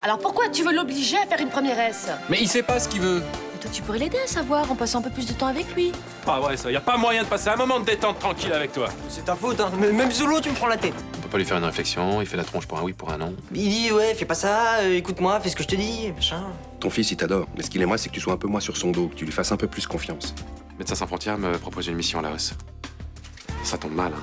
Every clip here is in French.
Alors pourquoi tu veux l'obliger à faire une première S? Mais il sait pas ce qu'il veut. Mais toi, tu pourrais l'aider à savoir en passant un peu plus de temps avec lui. Ah ouais, ça, y a pas moyen de passer un moment de détente tranquille avec toi. C'est ta faute, hein. Même solo, tu me prends la tête. On peut pas lui faire une réflexion, il fait la tronche pour un oui, pour un non. Il dit, ouais, fais pas ça, écoute-moi, fais ce que je te dis, machin. Ton fils, il t'adore, mais ce qu'il aimerait, c'est que tu sois un peu moins sur son dos, que tu lui fasses un peu plus confiance. Médecins sans frontières me propose une mission à Laos. Ça tombe mal, hein.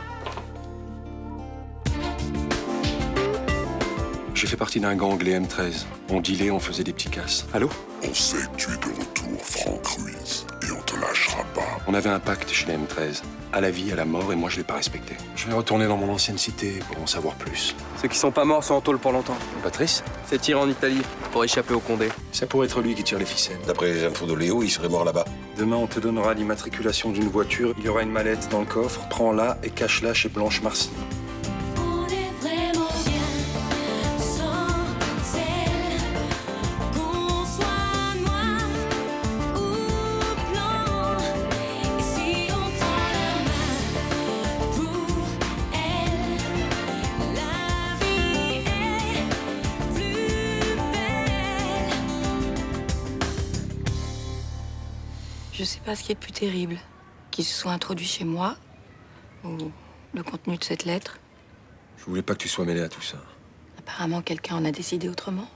J'ai fait partie d'un gang, les M13. On dealait, on faisait des petits casses. Allô? On sait que tu es de retour, Franck Ruiz, et on te lâchera pas. On avait un pacte chez les M13. À la vie, à la mort, et moi, je l'ai pas respecté. Je vais retourner dans mon ancienne cité pour en savoir plus. Ceux qui sont pas morts sont en tôle pour longtemps. Patrice? C'est tiré en Italie pour échapper au Condé. Ça pourrait être lui qui tire les ficelles. D'après les infos de Léo, il serait mort là-bas. Demain, on te donnera l'immatriculation d'une voiture. Il y aura une mallette dans le coffre. Prends-la et cache-la chez Blanche Marcy. On est vraiment bien sans elle. Qu'on soit noir ou blanc. Et si on tend la main pour elle, la vie est plus belle. Je sais pas ce qui est le plus terrible. Qu'il se soit introduit chez moi, ou le contenu de cette lettre. Je voulais pas que tu sois mêlé à tout ça. Apparemment, quelqu'un en a décidé autrement.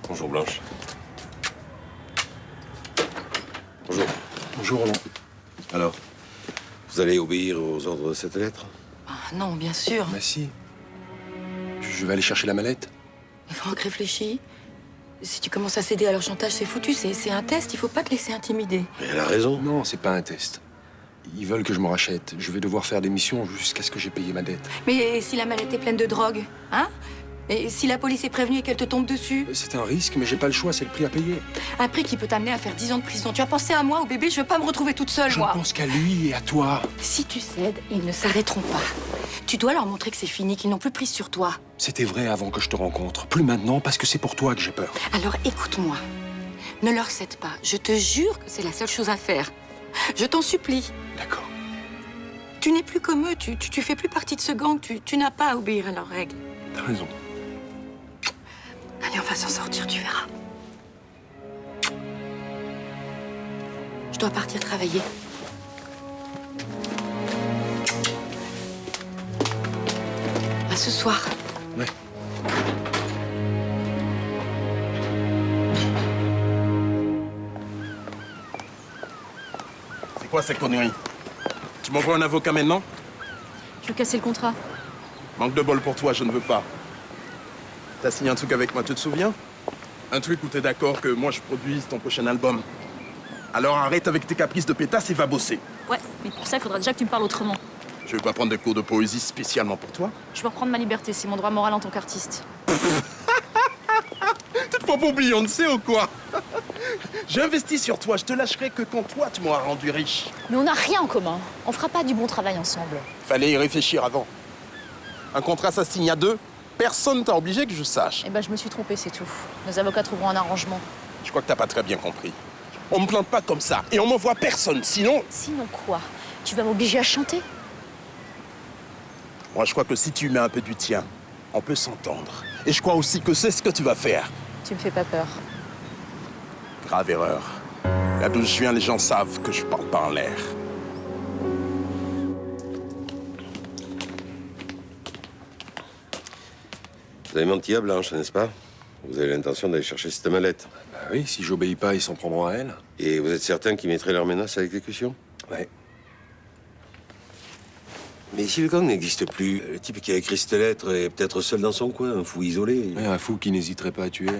Bonjour Blanche. Bonjour. Bonjour, Roland. Alors, vous allez obéir aux ordres de cette lettre? Ah non, bien sûr. Bah si. Je vais aller chercher la mallette. Mais Franck, réfléchis. Si tu commences à céder à leur chantage, c'est foutu. C'est un test, il faut pas te laisser intimider. Mais elle a raison. Non, c'est pas un test. Ils veulent que je me rachète. Je vais devoir faire des missions jusqu'à ce que j'ai payé ma dette. Mais si la mallette est pleine de drogue, hein? Et si la police est prévenue et qu'elle te tombe dessus? C'est un risque, mais j'ai pas le choix, c'est le prix à payer. Un prix qui peut t'amener à faire 10 ans de prison. Tu as pensé à moi, au bébé, je veux pas me retrouver toute seule, Je moi. ne pense qu'à lui et à toi. Si tu cèdes, ils ne s'arrêteront pas. Tu dois leur montrer que c'est fini, qu'ils n'ont plus prise sur toi. C'était vrai avant que je te rencontre. Plus maintenant, parce que c'est pour toi que j'ai peur. Alors écoute-moi. Ne leur cède pas. Je te jure que c'est la seule chose à faire. Je t'en supplie. D'accord. Tu n'es plus comme eux. Tu fais plus partie de ce gang. Tu n'as pas à obéir à leurs règles. T'as raison. Allez, on va s'en sortir, tu verras. Je dois partir travailler. À ce soir. Ouais. C'est quoi cette connerie? Tu m'envoies un avocat maintenant? Je veux casser le contrat. Manque de bol pour toi, je ne veux pas. T'as signé un truc avec moi, tu te souviens? Un truc où t'es d'accord que moi je produise ton prochain album. Alors arrête avec tes caprices de pétasse et va bosser. Ouais, mais pour ça, il faudra déjà que tu me parles autrement. Je vais pas prendre des cours de poésie spécialement pour toi. Je veux reprendre ma liberté, c'est mon droit moral en tant qu'artiste. Tu te prends pour Beyoncé ou quoi? J'investis sur toi, je te lâcherai que quand toi tu m'auras rendu riche. Mais on n'a rien en commun. On fera pas du bon travail ensemble. Fallait y réfléchir avant. Un contrat ça se signe à deux. Personne t'a obligé que je sache. Eh ben, je me suis trompée, c'est tout. Nos avocats trouveront un arrangement. Je crois que t'as pas très bien compris. On me plante pas comme ça et on m'envoie personne, sinon... Sinon quoi? Tu vas m'obliger à chanter? Moi, je crois que si tu mets un peu du tien, on peut s'entendre. Et je crois aussi que c'est ce que tu vas faire. Tu me fais pas peur. Grave erreur. Là d'où je viens, les gens savent que je parle pas en l'air. Vous avez menti à Blanche, n'est-ce pas? Vous avez l'intention d'aller chercher cette mallette. Bah oui, si j'obéis pas, ils s'en prendront à elle. Et vous êtes certain qu'ils mettraient leur menace à l'exécution? Ouais. Mais si le gang n'existe plus, le type qui a écrit cette lettre est peut-être seul dans son coin, un fou isolé. Ouais, un fou qui n'hésiterait pas à tuer.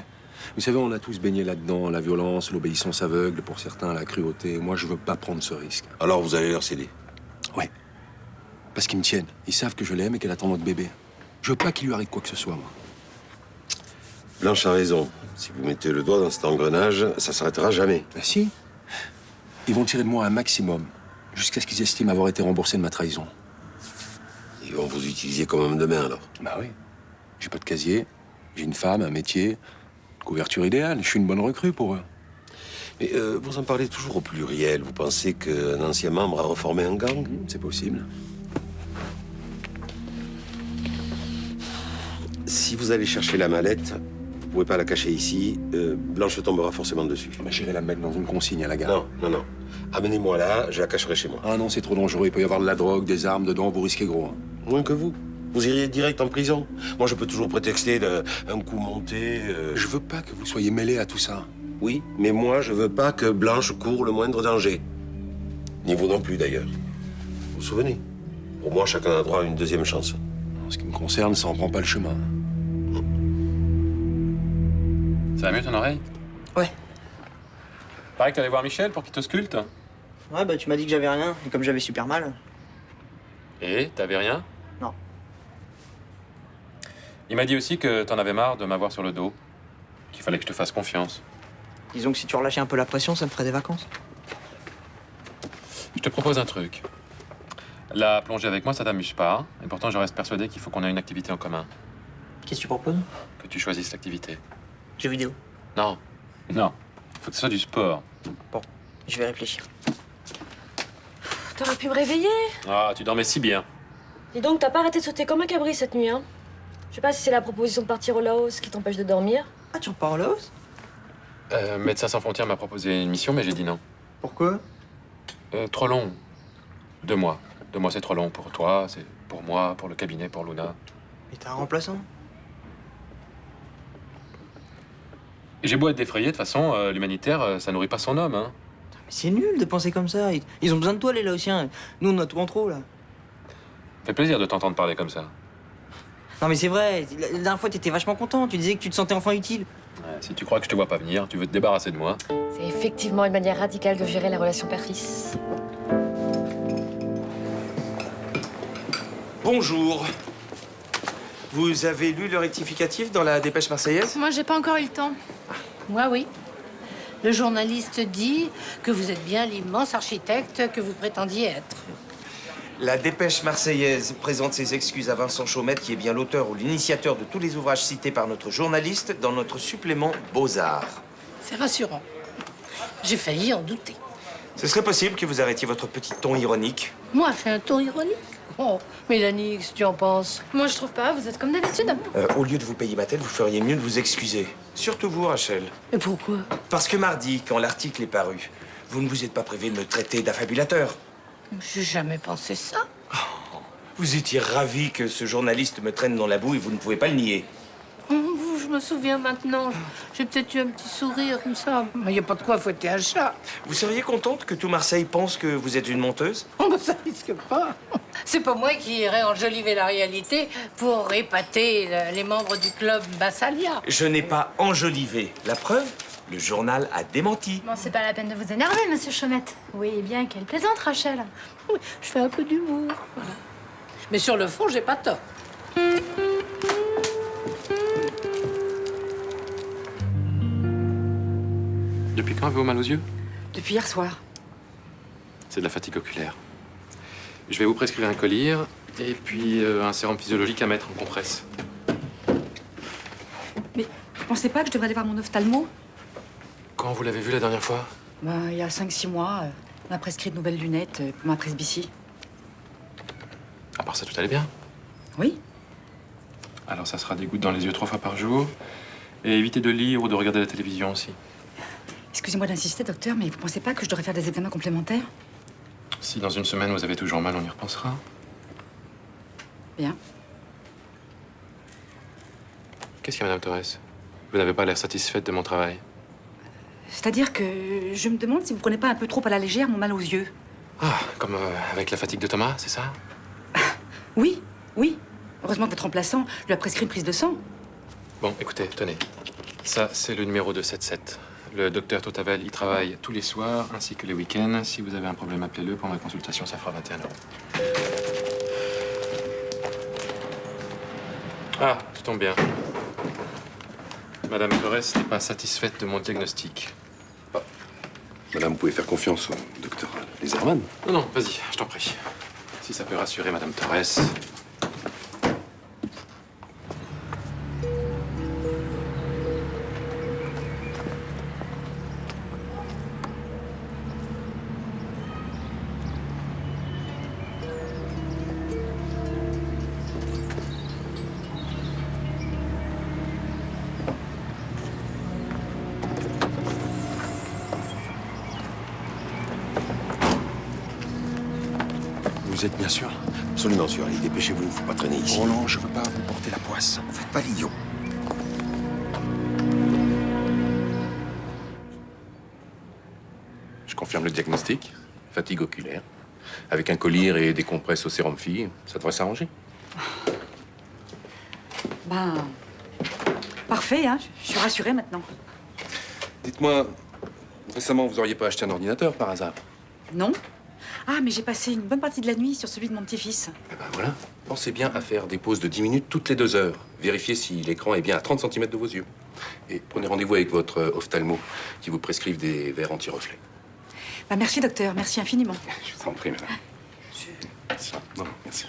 Vous savez, on a tous baigné là-dedans. La violence, l'obéissance aveugle, pour certains, la cruauté. Moi, je veux pas prendre ce risque. Alors vous allez leur céder. Ouais. Parce qu'ils me tiennent. Ils savent que je l'aime et qu'elle attend notre bébé. Je veux pas qu'il lui arrive quoi que ce soit, moi. Blanche a raison. Si vous mettez le doigt dans cet engrenage, ça s'arrêtera jamais. Ben si. Ils vont tirer de moi un maximum, jusqu'à ce qu'ils estiment avoir été remboursés de ma trahison. Ils vont vous utiliser comme homme de main, alors. Bah oui. J'ai pas de casier, j'ai une femme, un métier, couverture idéale. Je suis une bonne recrue pour eux. Mais vous en parlez toujours au pluriel. Vous pensez qu'un ancien membre a reformé un gang? C'est possible. si vous allez chercher la mallette, vous pouvez pas la cacher ici. Blanche tombera forcément dessus. Mais j'irai la mettre dans une consigne à la gare. Non. Amenez-moi là, je la cacherai chez moi. Ah non, c'est trop dangereux. Il peut y avoir de la drogue, des armes dedans, vous risquez gros. Hein. Moins que vous. Vous iriez direct en prison. Moi, je peux toujours prétexter un coup monté. Je veux pas que vous soyez mêlés à tout ça. Oui, mais moi, je veux pas que Blanche court le moindre danger. Ni vous non plus, d'ailleurs. Vous vous souvenez? Pour moi, chacun a droit à une deuxième chance. En ce qui me concerne, ça en prend pas le chemin. Ça va mieux ton oreille? Ouais. Pareil que t'allais voir Michel pour qu'il te sculpte. Ouais, bah tu m'as dit que j'avais rien, et comme j'avais super mal. Et t'avais rien? Non. Il m'a dit aussi que t'en avais marre de m'avoir sur le dos. Qu'il fallait que je te fasse confiance. Disons que si tu relâchais un peu la pression, ça me ferait des vacances. Je te propose un truc. La plongée avec moi, ça t'amuse pas. Et pourtant, je reste persuadé qu'il faut qu'on ait une activité en commun. Qu'est-ce que tu proposes? Que tu choisisses l'activité. Jeux vidéo. Non. Non. Faut que ce soit du sport. Bon, je vais réfléchir. T'aurais pu me réveiller. Ah, tu dormais si bien. Dis donc, t'as pas arrêté de sauter comme un cabri cette nuit, hein? Je sais pas si c'est la proposition de partir au Laos qui t'empêche de dormir. Ah, tu repars au Laos? Médecins sans frontières m'a proposé une mission, mais j'ai dit non. Pourquoi? Trop long. 2 mois. 2 mois, c'est trop long pour toi, c'est pour moi, pour le cabinet, pour Luna. Mais t'as un remplaçant? Et j'ai beau être défrayé, de toute façon, l'humanitaire, ça nourrit pas son homme, hein. Mais c'est nul de penser comme ça. Ils ont besoin de toi, les Laotiens. Nous, on a tout en trop, là. Ça fait plaisir de t'entendre parler comme ça. Non, mais c'est vrai. La dernière fois, t'étais vachement content. Tu disais que tu te sentais enfin utile. Ouais, si tu crois que je te vois pas venir, tu veux te débarrasser de moi. C'est effectivement une manière radicale de gérer la relation père-fils. Bonjour. Vous avez lu le rectificatif dans la dépêche marseillaise? Moi, j'ai pas encore eu le temps. Moi, oui. Le journaliste dit que vous êtes bien l'immense architecte que vous prétendiez être. La dépêche marseillaise présente ses excuses à Vincent Chaumette, qui est bien l'auteur ou l'initiateur de tous les ouvrages cités par notre journaliste dans notre supplément Beaux-Arts. C'est rassurant. J'ai failli en douter. Ce serait possible que vous arrêtiez votre petit ton ironique? Moi, j'ai un ton ironique. Oh, Mélanie, qu'est-ce que tu en penses? Moi, je trouve pas, vous êtes comme d'habitude. Au lieu de vous payer ma tête, vous feriez mieux de vous excuser. Surtout vous, Rachel. Et pourquoi? Parce que mardi, quand l'article est paru, vous ne vous êtes pas privé de me traiter d'affabulateur. J'ai jamais pensé ça. Vous étiez ravi que ce journaliste me traîne dans la boue et vous ne pouvez pas le nier. Je me souviens maintenant. J'ai peut-être eu un petit sourire comme ça. Mais y a pas de quoi fouetter un chat. Vous seriez contente que tout Marseille pense que vous êtes une menteuse? Oh, ça risque pas. C'est pas moi qui irais enjoliver la réalité pour épater les membres du club Bassalia. Je n'ai pas enjolivé. La preuve, le journal a démenti. Bon, c'est pas la peine de vous énerver, monsieur Chaumette. Oui, bien qu'elle plaisante, Rachel. Oui, je fais un peu d'humour. Voilà. Mais sur le fond, j'ai pas tort. Depuis quand avez-vous mal aux yeux? Depuis hier soir. C'est de la fatigue oculaire. Je vais vous prescrire un collyre et puis un sérum physiologique à mettre en compresse. Mais vous pensez pas que je devrais aller voir mon ophtalmo? Quand vous l'avez vu la dernière fois? Il y a 5-6 mois, on m'a prescrit de nouvelles lunettes pour ma presbytie. À part ça, tout allait bien? Oui. Alors ça sera des gouttes dans les yeux 3 fois par jour. Et évitez de lire ou de regarder la télévision aussi. Excusez-moi d'insister, docteur, mais vous pensez pas que je devrais faire des examens complémentaires? Si dans une semaine vous avez toujours mal, on y repensera. Bien. Qu'est-ce qu'il y a, Madame Torres? Vous n'avez pas l'air satisfaite de mon travail. C'est-à-dire que je me demande si vous prenez pas un peu trop à la légère mon mal aux yeux. Ah, comme avec la fatigue de Thomas, c'est ça? Oui, oui. Heureusement que votre remplaçant lui a prescrit une prise de sang. Bon, écoutez, tenez. Ça, c'est le numéro 277. Le docteur Totavel y travaille tous les soirs, ainsi que les week-ends. Si vous avez un problème, appelez-le. Pendant la consultation, ça fera 21 €. Ah, tout tombe bien. Madame Torres n'est pas satisfaite de mon diagnostic. Madame, vous pouvez faire confiance au docteur Leserman. Non, non, vas-y, je t'en prie. Si ça peut rassurer Madame Torres. Vous êtes bien sûr? Absolument sûr. Allez, dépêchez-vous, faut pas traîner ici. Roland, je veux pas vous porter la poisse. Faites pas l'idiot. Je confirme le diagnostic. Fatigue oculaire. Avec un collyre et des compresses au sérum fille, ça devrait s'arranger. Ben... Parfait, hein. Je suis rassurée maintenant. Dites-moi, récemment, vous auriez pas acheté un ordinateur par hasard? Non? Ah, mais j'ai passé une bonne partie de la nuit sur celui de mon petit-fils. Eh ben voilà. Pensez bien à faire des pauses de 10 minutes toutes les 2 heures. Vérifiez si l'écran est bien à 30 cm de vos yeux. Et prenez rendez-vous avec votre ophtalmo qui vous prescrive des verres anti-reflets. Bah, merci, docteur. Merci infiniment. Je vous en prie, madame. Merci. Non, merci.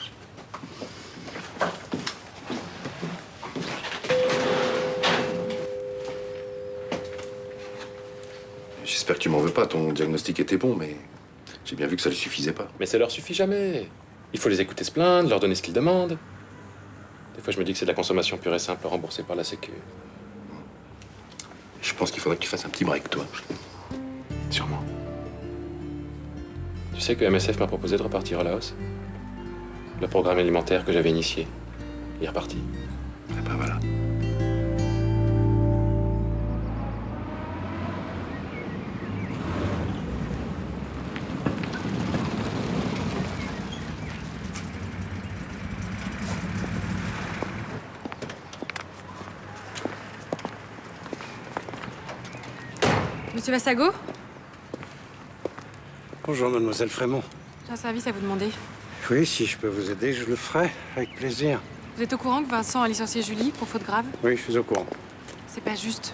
J'espère que tu m'en veux pas. Ton diagnostic était bon, mais j'ai bien vu que ça ne suffisait pas. Mais ça leur suffit jamais. Il faut les écouter se plaindre, leur donner ce qu'ils demandent. Des fois, je me dis que c'est de la consommation pure et simple remboursée par la Sécu. Je pense qu'il faudrait que tu fasses un petit break, toi. Sûrement. Tu sais que MSF m'a proposé de repartir à Laos. Le programme alimentaire que j'avais initié. Il est reparti. Eh ben voilà. Monsieur Vassago? Bonjour, mademoiselle Frémont. J'ai un service à vous demander. Oui, si je peux vous aider, je le ferai, avec plaisir. Vous êtes au courant que Vincent a licencié Julie pour faute grave? Oui, je suis au courant. C'est pas juste.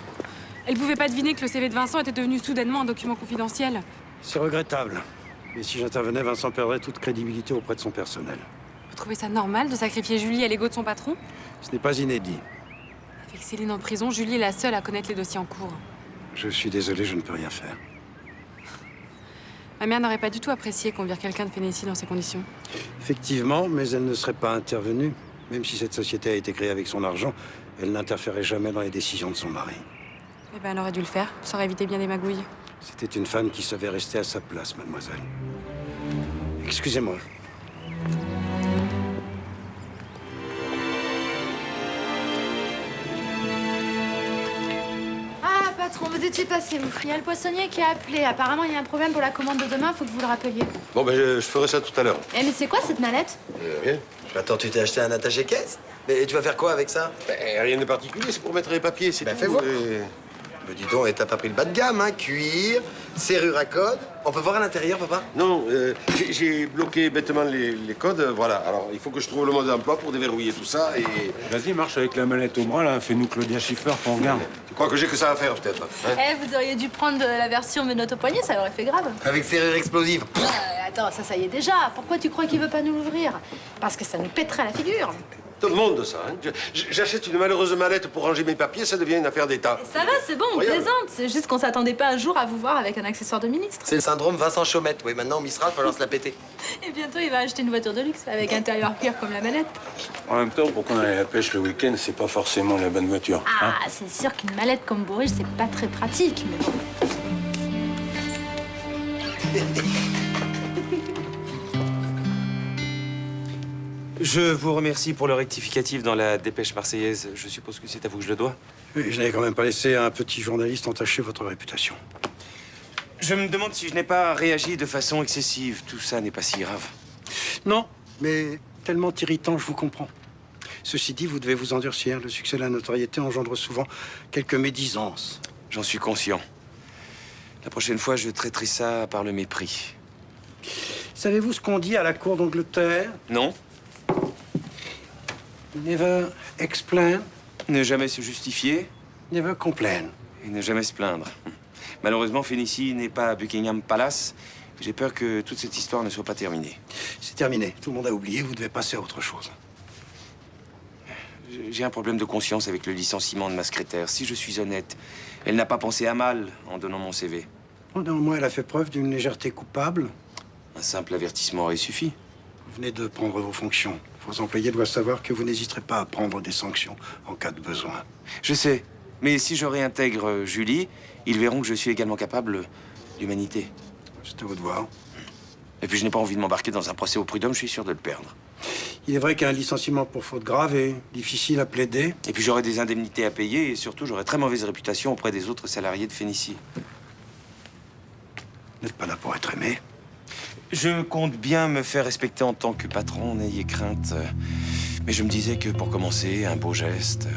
Elle pouvait pas deviner que le CV de Vincent était devenu soudainement un document confidentiel. C'est regrettable. Mais si j'intervenais, Vincent perdrait toute crédibilité auprès de son personnel. Vous trouvez ça normal de sacrifier Julie à l'ego de son patron? Ce n'est pas inédit. Avec Céline en prison, Julie est la seule à connaître les dossiers en cours. Je suis désolé, je ne peux rien faire. Ma mère n'aurait pas du tout apprécié qu'on vire quelqu'un de Fénécie dans ces conditions. Effectivement, mais elle ne serait pas intervenue. Même si cette société a été créée avec son argent, elle n'interférait jamais dans les décisions de son mari. Eh ben, elle aurait dû le faire. Ça aurait évité bien des magouilles. C'était une femme qui savait rester à sa place, mademoiselle. Excusez-moi. Ah, patron, vous étiez passé, vous. Il y a le poissonnier qui a appelé. Apparemment, il y a un problème pour la commande de demain, faut que vous le rappeliez. Bon, ben, je ferai ça tout à l'heure. Eh, mais c'est quoi cette mallette? Rien. Attends, tu t'es acheté un attaché-caisse? Mais tu vas faire quoi avec ça? Ben, rien de particulier, c'est pour mettre les papiers, c'est tout. fais voir. Me dis donc, et t'as pas pris le bas de gamme, hein? Cuir, serrure à code. On peut voir à l'intérieur, papa? Non, j'ai bloqué bêtement les codes, voilà. Alors, il faut que je trouve le mode d'emploi pour déverrouiller tout ça et... Vas-y, marche avec la mallette au bras, là. Fais-nous Claudia Schiffer qu'on regarde. Tu crois que j'ai que ça à faire, peut-être, hein? Eh, vous auriez dû prendre la version menottes au poignet, ça aurait fait grave. Avec serrure explosive. Attends, ça y est déjà. Pourquoi tu crois qu'il veut pas nous l'ouvrir? Parce que ça nous pèterait la figure. Tout le monde, ça. Hein. J'achète une malheureuse mallette pour ranger mes papiers, ça devient une affaire d'État. Ça va, c'est bon, on Regarde. plaisante. C'est juste qu'on s'attendait pas un jour à vous voir avec un accessoire de ministre. C'est le syndrome Vincent Chaumette. Oui, maintenant, Mistral, il va falloir se la péter. Et bientôt, il va acheter une voiture de luxe avec intérieur cuir comme la mallette. En même temps, pour qu'on aille à la pêche le week-end, c'est pas forcément la bonne voiture. Ah, c'est sûr qu'une mallette comme Bourriche, c'est pas très pratique, mais bon. Je vous remercie pour le rectificatif dans la dépêche marseillaise. Je suppose que c'est à vous que je le dois. Oui, je n'avais quand même pas laissé un petit journaliste entacher votre réputation. Je me demande si je n'ai pas réagi de façon excessive. Tout ça n'est pas si grave. Non, mais tellement irritant, je vous comprends. Ceci dit, vous devez vous endurcir. Le succès et la notoriété engendrent souvent quelques médisances. J'en suis conscient. La prochaine fois, je traiterai ça par le mépris. Savez-vous ce qu'on dit à la cour d'Angleterre? Non? Never explain. Ne jamais se justifier. Never complain. Et ne jamais se plaindre. Malheureusement, Fénicie n'est pas à Buckingham Palace. J'ai peur que toute cette histoire ne soit pas terminée. C'est terminé. Tout le monde a oublié. Vous devez passer à autre chose. J'ai un problème de conscience avec le licenciement de ma secrétaire. Si je suis honnête, elle n'a pas pensé à mal en donnant mon CV. Néanmoins, elle a fait preuve d'une légèreté coupable. Un simple avertissement aurait suffi. Vous venez de prendre vos fonctions. Vos employés doivent savoir que vous n'hésiterez pas à prendre des sanctions en cas de besoin. Je sais. Mais si je réintègre Julie, ils verront que je suis également capable d'humanité. C'est à vous de voir. Et puis je n'ai pas envie de m'embarquer dans un procès au prud'homme, je suis sûr de le perdre. Il est vrai qu'un licenciement pour faute grave est difficile à plaider. Et puis j'aurai des indemnités à payer et surtout j'aurai très mauvaise réputation auprès des autres salariés de Phénicie. Vous n'êtes pas là pour être aimé. Je compte bien me faire respecter en tant que patron, n'ayez crainte. Mais je me disais que pour commencer, un beau geste...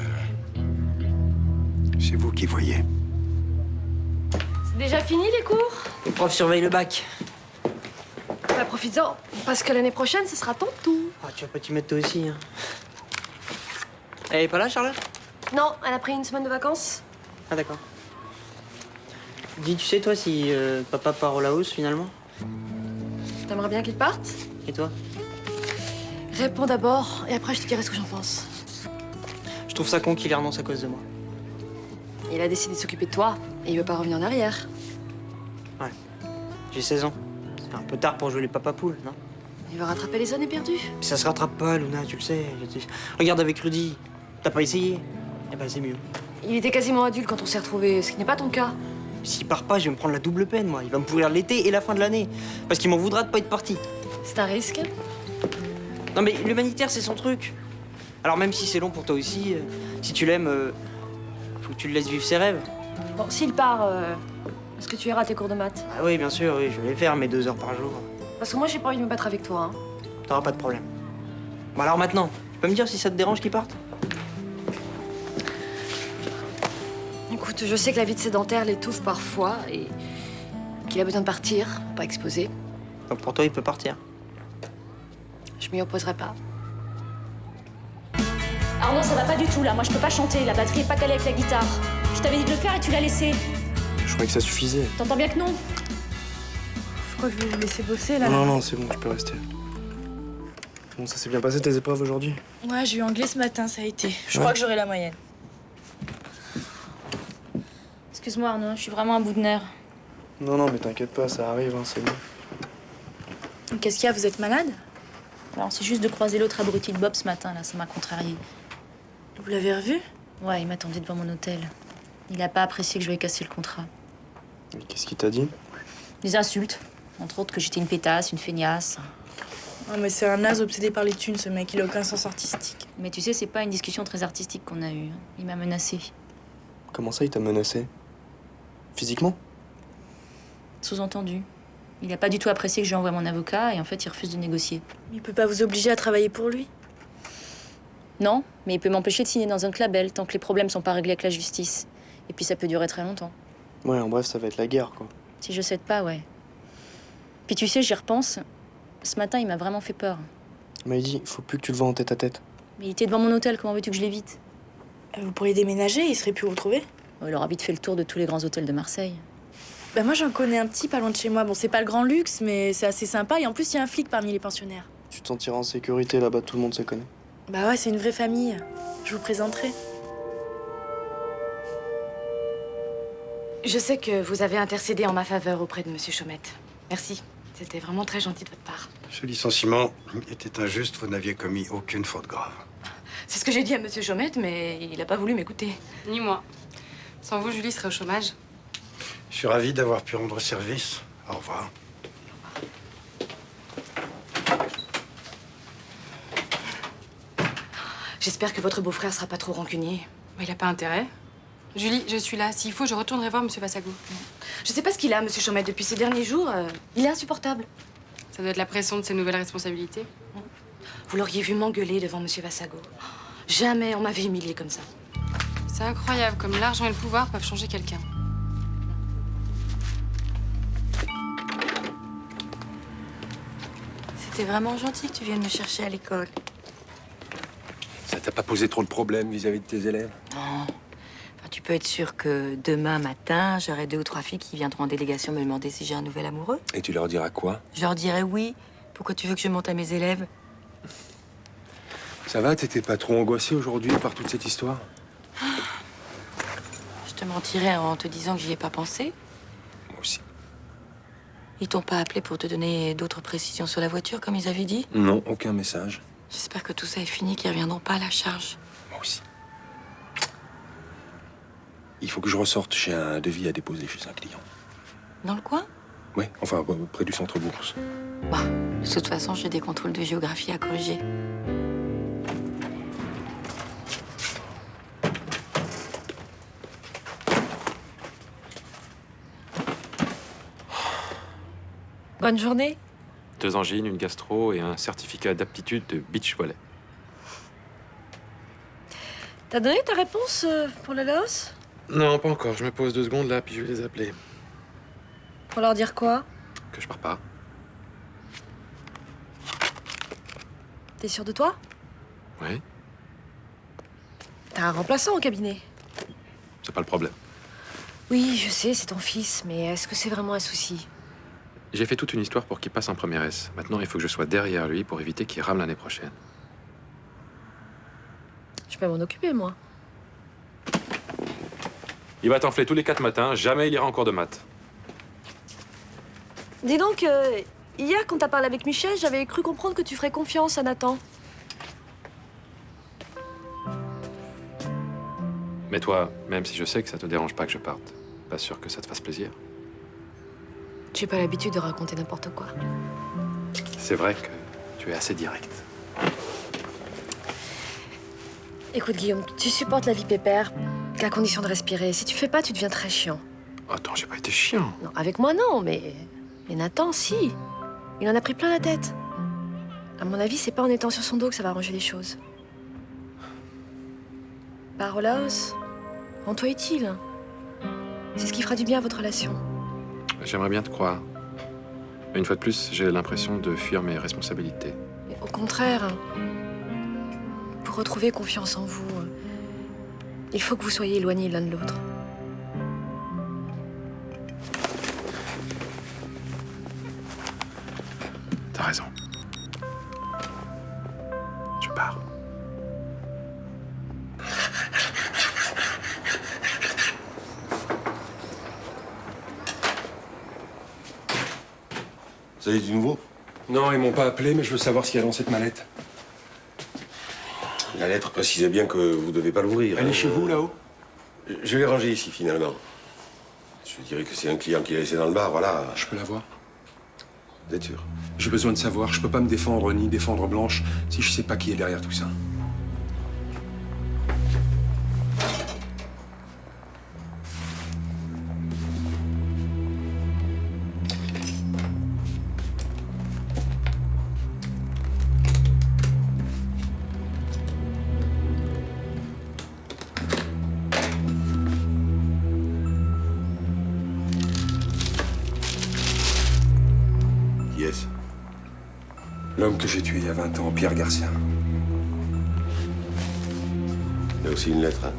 C'est vous qui voyez. C'est déjà fini les cours? Les profs surveillent le bac. Bah profites-en, parce que l'année prochaine, ce sera ton tour. Ah, tu vas pas t'y mettre toi aussi, hein. Elle est pas là, Charlotte? Non, elle a pris une semaine de vacances. Ah, d'accord. Dis, tu sais, toi, si papa part au Laos, finalement? T'aimerais bien qu'il parte? Et toi? Réponds d'abord, et après je te dirai ce que j'en pense. Je trouve ça con qu'il renonce à cause de moi. Il a décidé de s'occuper de toi, et il veut pas revenir en arrière. Ouais. J'ai 16 ans. C'est un peu tard pour jouer les papapoules, non? Il va rattraper les années perdues. Mais ça se rattrape pas, Luna, tu le sais. Regarde avec Rudy. T'as pas essayé? Eh ben, c'est mieux. Il était quasiment adulte quand on s'est retrouvés, ce qui n'est pas ton cas. S'il part pas, je vais me prendre la double peine, moi. Il va me pourrir l'été et la fin de l'année. Parce qu'il m'en voudra de pas être parti. C'est un risque. Non, mais l'humanitaire, c'est son truc. Alors, même si c'est long pour toi aussi, si tu l'aimes, faut que tu le laisses vivre ses rêves. Bon, s'il part, est-ce que tu iras à tes cours de maths? Ah oui, bien sûr, oui, je vais les faire, mes 2 heures par jour. Parce que moi, j'ai pas envie de me battre avec toi. Hein. T'auras pas de problème. Bon, alors maintenant, tu peux me dire si ça te dérange qu'il parte? Écoute, je sais que la vie de sédentaire l'étouffe parfois et qu'il a besoin de partir, pas exposé. Donc pour toi, il peut partir. Je m'y opposerai pas. Arnaud, ça va pas du tout là. Moi, je peux pas chanter. La batterie est pas calée avec la guitare. Je t'avais dit de le faire et tu l'as laissé. Je croyais que ça suffisait. T'entends bien que non? Je crois que je vais vous laisser bosser là. Non, non, c'est bon, je peux rester. Bon, ça s'est bien passé tes épreuves aujourd'hui? Ouais, j'ai eu anglais ce matin, ça a été. Je Ouais. crois que j'aurai la moyenne. Excuse-moi, Arnaud, je suis vraiment à bout de nerfs. Non, non, mais t'inquiète pas, ça arrive, hein, c'est bon. Qu'est-ce qu'il y a? Vous êtes malade? Alors, c'est juste de croiser l'autre abruti de Bob ce matin, là, ça m'a contrarié. Vous l'avez revu? Ouais, il m'attendait devant mon hôtel. Il a pas apprécié que je lui ai cassé le contrat. Mais qu'est-ce qu'il t'a dit? Des insultes. Entre autres que j'étais une pétasse, une feignasse. Non, mais c'est un naze obsédé par les thunes, ce mec. Il a aucun sens artistique. Mais tu sais, c'est pas une discussion très artistique qu'on a eue. Il m'a menacée. Comment ça, il t'a menacé? Physiquement? Sous-entendu. Il a pas du tout apprécié que je lui envoie mon avocat et en fait, il refuse de négocier. Il peut pas vous obliger à travailler pour lui? Non, mais il peut m'empêcher de signer dans un label tant que les problèmes sont pas réglés avec la justice. Et puis ça peut durer très longtemps. Ouais, en bref, ça va être la guerre, quoi. Si je cède pas, ouais. Puis tu sais, j'y repense. Ce matin, il m'a vraiment fait peur. Il m'a dit, faut plus que tu le vois en tête à tête. Mais il était devant mon hôtel, comment veux-tu que je l'évite? Vous pourriez déménager, il serait pu vous retrouver? Il aura vite fait le tour de tous les grands hôtels de Marseille. Bah moi j'en connais un petit pas loin de chez moi. Bon, c'est pas le grand luxe, mais c'est assez sympa. Et en plus, il y a un flic parmi les pensionnaires. Tu te sentiras en sécurité là-bas, tout le monde se connaît. Bah ouais, c'est une vraie famille. Je vous présenterai. Je sais que vous avez intercédé en ma faveur auprès de Monsieur Chaumette. Merci. C'était vraiment très gentil de votre part. Ce licenciement était injuste, vous n'aviez commis aucune faute grave. C'est ce que j'ai dit à Monsieur Chaumette, mais il n'a pas voulu m'écouter. Ni moi. Sans vous, Julie serait au chômage. Je suis ravi d'avoir pu rendre service. Au revoir. J'espère que votre beau-frère sera pas trop rancunier. Il a pas intérêt. Julie, je suis là. S'il faut, je retournerai voir Monsieur Vassago. Je sais pas ce qu'il a, Monsieur Chaumette, depuis ces derniers jours. Il est insupportable. Ça doit être la pression de ses nouvelles responsabilités. Vous l'auriez vu m'engueuler devant Monsieur Vassago. Jamais on m'avait humilié comme ça. C'est incroyable comme l'argent et le pouvoir peuvent changer quelqu'un. C'était vraiment gentil que tu viennes me chercher à l'école. Ça t'a pas posé trop de problèmes vis-à-vis de tes élèves? Non. Enfin, tu peux être sûr que demain matin, j'aurai 2 ou 3 filles qui viendront en délégation me demander si j'ai un nouvel amoureux. Et tu leur diras quoi? Je leur dirai oui. Pourquoi tu veux que je monte à mes élèves? Ça va, t'étais pas trop angoissé aujourd'hui par toute cette histoire? Je te mentirais en te disant que j'y ai pas pensé. Moi aussi. Ils t'ont pas appelé pour te donner d'autres précisions sur la voiture, comme ils avaient dit? Non, aucun message. J'espère que tout ça est fini, qu'ils reviendront pas à la charge. Moi aussi. Il faut que je ressorte. J'ai un devis à déposer chez un client. Dans le coin? Oui, enfin, près du centre-bourse. Bah, de toute façon, j'ai des contrôles de géographie à corriger. Bonne journée. 2 angines, une gastro et un certificat d'aptitude de beach volley. T'as donné ta réponse pour le Laos? Non, pas encore. Je me pose 2 secondes là, puis je vais les appeler. Pour leur dire quoi? Que je pars pas. T'es sûr de toi? Oui, T'as un remplaçant au cabinet. c'est pas le problème. Oui, je sais, c'est ton fils, mais est-ce que c'est vraiment un souci? J'ai fait toute une histoire pour qu'il passe en première S. Maintenant, il faut que je sois derrière lui pour éviter qu'il rame l'année prochaine. Je peux m'en occuper, moi. Il va t'enfler tous les 4 matins. Jamais il ira en cours de maths. Dis donc, hier, quand t'as parlé avec Michel, j'avais cru comprendre que tu ferais confiance à Nathan. Mais toi, même si je sais que ça te dérange pas que je parte, pas sûr que ça te fasse plaisir. J'ai pas l'habitude de raconter n'importe quoi. C'est vrai que tu es assez direct. Écoute, Guillaume, tu supportes la vie pépère qu'à condition de respirer. Si tu fais pas, tu deviens très chiant. Attends, j'ai pas été chiant. Non, avec moi, non, mais Nathan, si. Il en a pris plein la tête. À mon avis, c'est pas en étant sur son dos que ça va arranger les choses. Pars au Laos, rends-toi utile. C'est ce qui fera du bien à votre relation. J'aimerais bien te croire. Mais une fois de plus, j'ai l'impression de fuir mes responsabilités. Mais au contraire, pour retrouver confiance en vous, il faut que vous soyez éloignés l'un de l'autre. T'as raison. Je pars. Ça y est, du nouveau? Non, ils m'ont pas appelé, mais je veux savoir ce qu'il y a dans cette mallette. La lettre précisait bien que vous devez pas l'ouvrir. Elle est chez vous, là-haut? Je l'ai rangée ici, finalement. Je dirais que c'est un client qui l'a laissé dans le bar, voilà. Je peux la voir? Vous êtes sûr? J'ai besoin de savoir. Je peux pas me défendre ni défendre Blanche si je sais pas qui est derrière tout ça. Qui est-ce? L'homme que j'ai tué il y a 20 ans, Pierre Garcia. Il y a aussi une lettre, hein?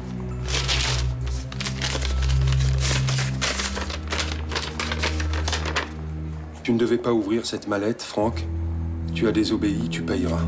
Tu ne devais pas ouvrir cette mallette, Franck. Tu as désobéi, tu payeras.